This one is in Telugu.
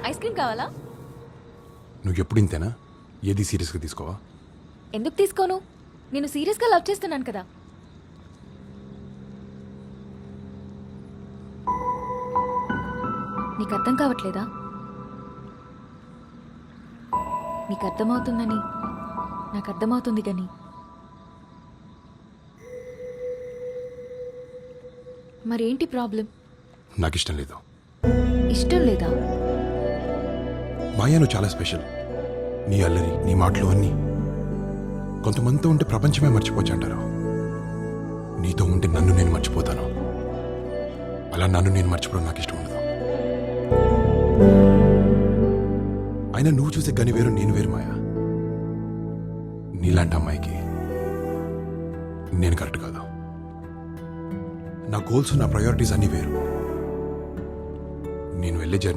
ఐస్ క్రీమ్ కావాలా? నువ్వు ఎప్పుడు ఇంతేనా? ఏది సీరియస్గా తీసుకోవా? ఎందుకు తీసుకోను? నేను సీరియస్గా లవ్ చేస్తున్నాను కదా. నీకు అర్థం కావట్లేదా? నీకు అర్థమవుతుందని నాకు అర్థమవుతుంది కానీ మరేంటి ప్రాబ్లం? నాకు ఇష్టం లేదు. ఇష్టం లేదా? మాయా నువ్వు చాలా స్పెషల్. నీ అల్లరి, నీ మాటలు అన్నీ కొంతమందితో ఉంటే ప్రపంచమే మర్చిపోవచ్చు అంటారు. నీతో ఉంటే నన్ను నేను మర్చిపోతాను. అలా నన్ను నేను మర్చిపోవడం నాకు ఇష్టం ఉండదు. అయినా నువ్వు చూసే గని వేరు, నేను వేరు మాయా. నీలాంటి అమ్మాయికి నేను కరెక్ట్ కాదు. నా గోల్స్, నా ప్రయారిటీస్ అన్నీ వేరు. నేను వెళ్ళే జర్నీ